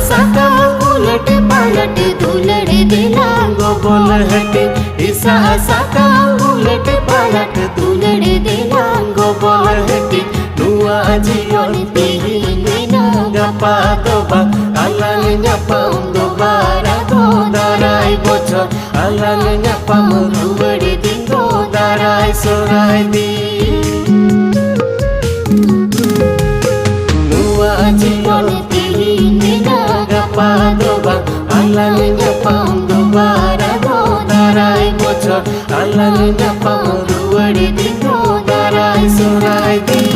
साका उलट पालट दुलड़ देला गोबल हटे ईसा साका उलट पालट दुलड़ देला गोबल हटे नुआ जीवन तिहिना गपा दोबा alang nyapam dobara go darai bocor alang nyapam ruwadi tinggo darai sorai di nuwa jion tihinina gapa doba alang nyapam dobara go darai bocor alang nyapam ruwadi tinggo darai sorai di